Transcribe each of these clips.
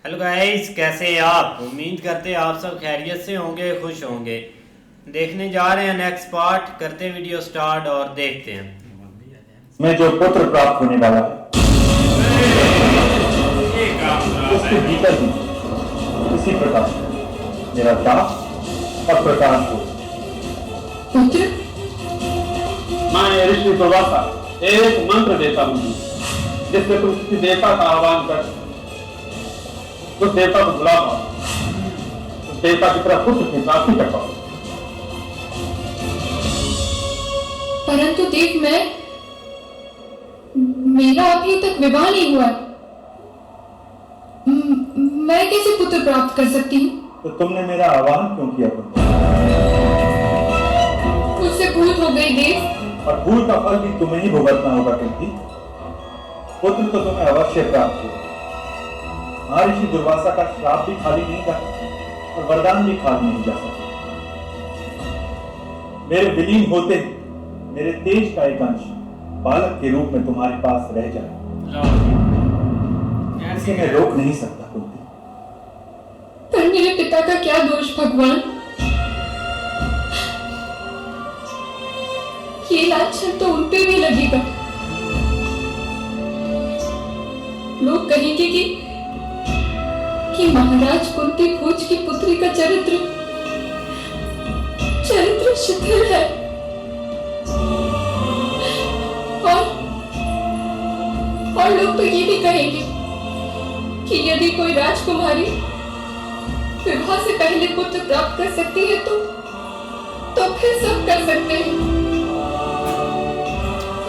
Hello guys, कैसे हैं आप? उम्मीद करते हैं आप सब खैरियत से होंगे, खुश होंगे। देखने जा रहे हैं नेक्स्ट पार्ट। करते वीडियो स्टार्ट और देखते हैं। में जो पुत्र प्राप्त होने वाला है ये काम उसके भीतर भी इसी प्रकार मेरा दास और प्रकाश हो। पुत्र, मैं ऋषि दुर्वासा एक मंत्र देता हूँ जिससे तुम किसी देवता का आह्वान कर उस देवता को बुला पाओ, उस देवता की तरफ पुत्र की प्राप्ति कर पाओ। परंतु देव, मेरा अभी तक विवाह नहीं हुआ। मैं कैसे पुत्र प्राप्त कर सकती हूँ? तो तुमने मेरा आह्वान क्यों किया पुत्र? मुझसे भूल हो गई देव। और भूल का फल भी तुम्हें ही भुगतना होगा क्योंकि पुत्र तो तुम्हें अवश्य प्राप्त होगा। महर्षि दुर्वासा का श्राप भी खाली नहीं जाता और वरदान भी खाली नहीं जा सकता। मेरे विलीन होते ही मेरे तेज का एक अंश बालक के रूप में तुम्हारे पास रह जाए, इसे मैं रोक नहीं सकता कुंती। पर मेरे पिता का क्या दोष भगवान? ये लांछन तो उन पे भी लगेगा। लोग कहेंगे कि महाराज कुंती भोज की पुत्री का चरित्र शिथिल है। और लोग तो ये भी कहेंगे कि यदि कोई राजकुमारी विवाह से पहले पुत्र प्राप्त कर सकती है तो फिर सब कर सकते हैं।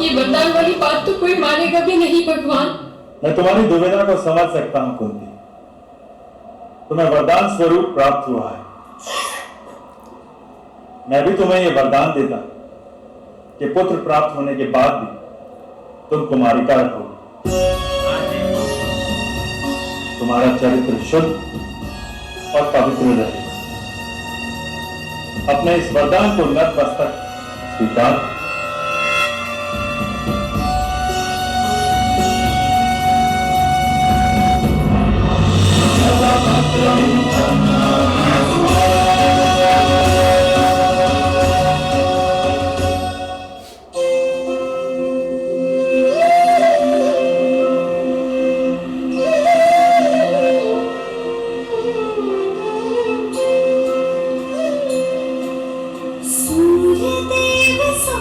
ये वरदान वाली बात तो कोई मानेगा भी नहीं भगवान। मैं तुम्हारी दुविधा को समझ सकता हूं कुंती। तुम्हें वरदान स्वरूप प्राप्त हुआ है। मैं भी तुम्हें यह वरदान देता कि पुत्र प्राप्त होने के बाद भी तुम कुमारिका रहोगे। तुम्हारा चरित्र शुद्ध और पवित्र रहे। अपने इस वरदान को नतमस्तक स्वीकार। सूर्यदेव सा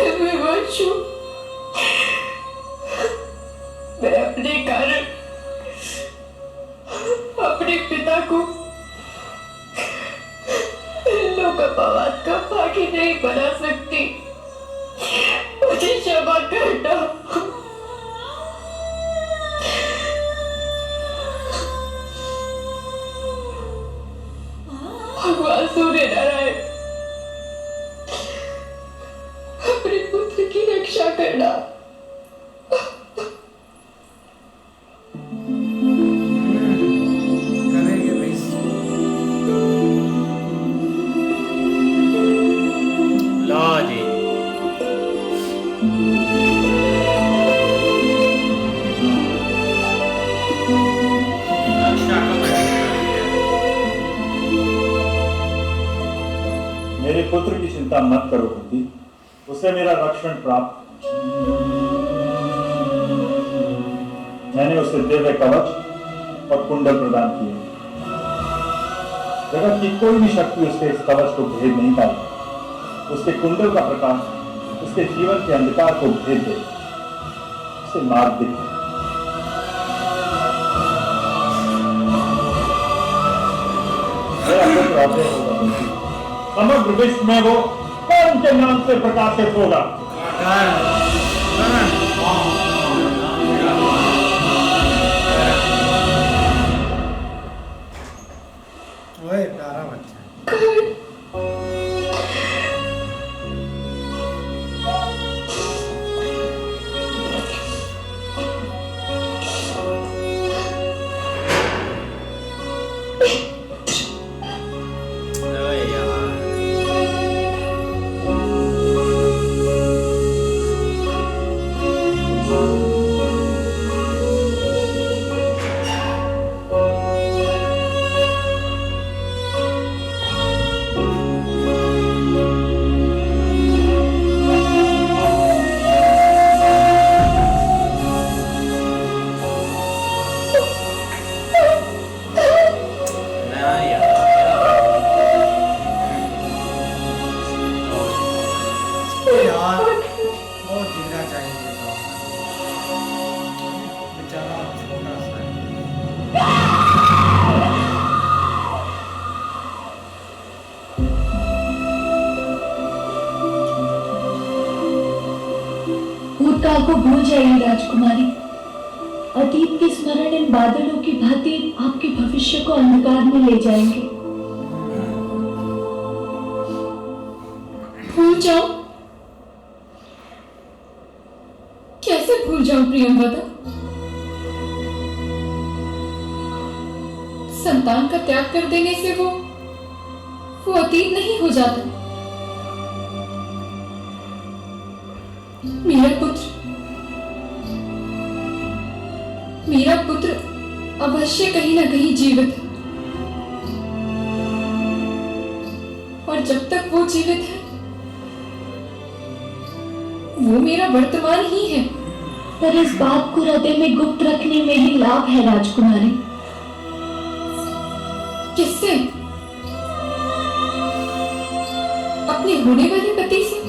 मैं विवश हूँ। मैं अपने कारण अपने पिता को लोकपावाद का भागी नहीं बना सकती। मुझे क्षमा करना। भगवान सूर्य नारायण, अपने पुत्र की रक्षा करना। करेंगे भाई। लो जी। रक्षा मेरे पुत्र की चिंता मत करो कुंती, उसे मेरा रक्षण प्राप्त। मैंने उसे दिव्य कवच और कुंडल प्रदान किए। जगत की कोई भी शक्ति उसके इस कवच को भेद नहीं पाई। उसके कुंडल का प्रकाश उसके जीवन के अंधकार को भेद दे, उसे मार्ग दिखे। मेरा पुत्र अभय होगा कुंती। समग्र विश्व में वो कौन के नाम से प्रकाशित होगा? ओए प्यारा बच्चा। ओए यार। ना यार। यार बहुत जिगरा चाहिए तो बेचारा छोटा सा है। भूतकाल को भूल जाइए राजकुमारी। अतीत के स्मरण इन बादलों की भांति आपके भविष्य को अंधकार में ले जाएंगे। भूल जाओ? कैसे भूल जाऊं प्रियंवदा? संतान का त्याग कर देने से वो अतीत नहीं हो जाता। मेरा पुत्र अवश्य कहीं ना कहीं जीवित है, और जब तक वो जीवित है वो मेरा वर्तमान ही है। पर इस बात को हृदय में गुप्त रखने में ही लाभ है राजकुमारी। किससे? अपने होने वाले पति से?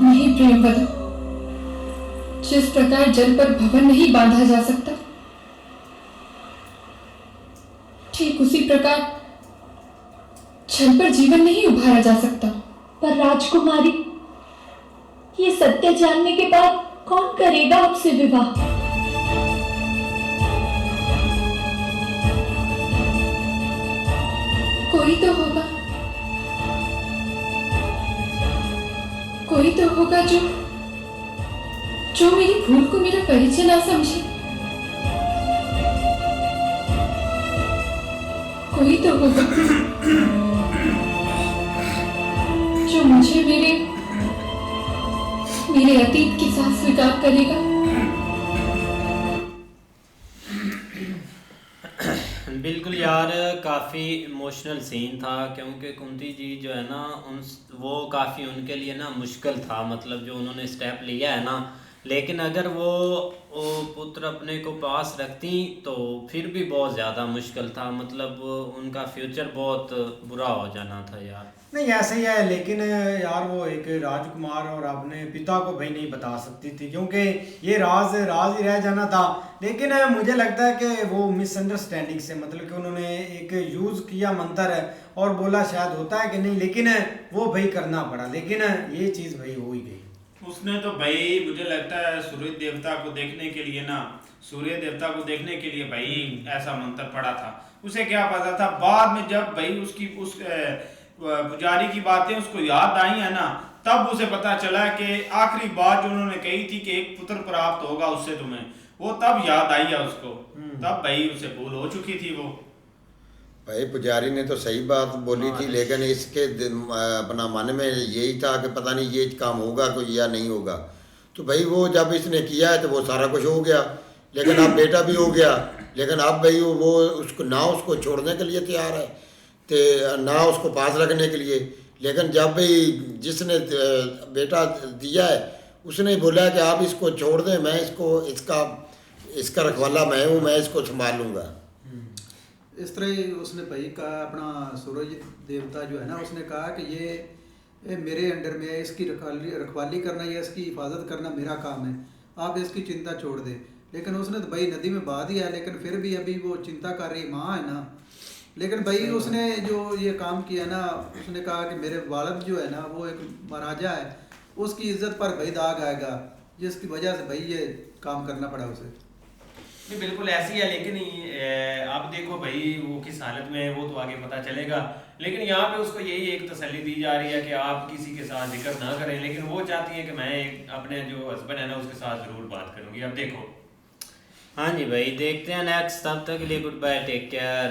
नहीं प्रियंवदा, जिस प्रकार जल पर भवन नहीं बांधा जा सकता, ठीक उसी प्रकार जल पर जीवन नहीं उभारा जा सकता। पर राजकुमारी, ये सत्य जानने के बाद कौन करेगा आपसे विवाह? कोई तो होगा, कोई तो होगा जो मेरी भूल को मेरा परिचय ना समझे। कोई तो होगा जो मुझे मेरे अतीत के साथ स्वीकार करेगा। बिल्कुल यार, काफ़ी इमोशनल सीन था, क्योंकि कुंती जी जो है ना वो काफ़ी उनके लिए ना मुश्किल था। मतलब जो उन्होंने स्टेप लिया है ना, लेकिन अगर वो पुत्र अपने को पास रखती तो फिर भी बहुत ज़्यादा मुश्किल था, मतलब उनका फ्यूचर बहुत बुरा हो जाना था यार। नहीं ऐसे ही है, लेकिन यार वो एक राजकुमार और अपने पिता को भाई नहीं बता सकती थी, क्योंकि ये राज राज ही रह जाना था। लेकिन मुझे लगता है कि वो मिसअंडरस्टैंडिंग से, मतलब कि उन्होंने एक यूज़ किया मंत्र और बोला शायद होता है कि नहीं, लेकिन वो भाई करना पड़ा, लेकिन ये चीज़ भाई हो ही गई। उसने तो भाई मुझे लगता है सूर्य देवता को देखने के लिए ना, सूर्य देवता को देखने के लिए भाई ऐसा मंत्र पड़ा था। उसे क्या पता था, बाद में जब भाई उसकी उस पुजारी की बातें उसको याद आई है ना, तब उसे पता चला कि आखिरी बात जो उन्होंने कही थी कि एक पुत्र प्राप्त होगा उससे तुम्हें, वो तब याद आई है उसको। तब भाई उसे भूल हो चुकी थी वो। भाई पुजारी ने तो सही बात बोली थी, लेकिन इसके अपना मन में यही था कि पता नहीं ये काम होगा कोई या नहीं होगा। तो भाई वो जब इसने किया है तो वो सारा कुछ हो गया, लेकिन अब बेटा भी हो गया, लेकिन अब भाई वो उसको ना उसको छोड़ने के लिए तैयार है तो ना उसको पास रखने के लिए। लेकिन जब भाई जिसने बेटा दिया है उसने बोला कि आप इसको छोड़ दें, मैं इसका रखवाला मैं हूँ, मैं इसको संभाल लूँगा। इस तरह ही उसने भाई कहा, अपना सूरज देवता जो है ना, उसने कहा कि ये मेरे अंडर में है, इसकी रखवाली करना या इसकी हिफाजत करना मेरा काम है, आप इसकी चिंता छोड़ दें। लेकिन उसने तो भाई नदी में बहा दिया, लेकिन फिर भी अभी वो चिंता कर रही माँ है ना। लेकिन भाई उसने जो ये काम किया ना, उसने कहा कि मेरे वालिद जो है ना वो एक महाराजा है, उसकी इज्जत पर भाई दाग आएगा, जिसकी वजह से भाई ये काम करना पड़ा उसे। नहीं बिल्कुल ऐसी है, लेकिन अब देखो भाई वो किस हालत में है वो तो आगे पता चलेगा। लेकिन यहाँ पे उसको यही एक तसल्ली दी जा रही है कि आप किसी के साथ जिक्र ना करें, लेकिन वो चाहती है कि मैं अपने जो हस्बैंड है ना उसके साथ ज़रूर बात करूँगी। अब देखो। हाँ जी भाई, देखते हैं नेक्स्ट, तब तक के लिए गुड बाय, टेक केयर।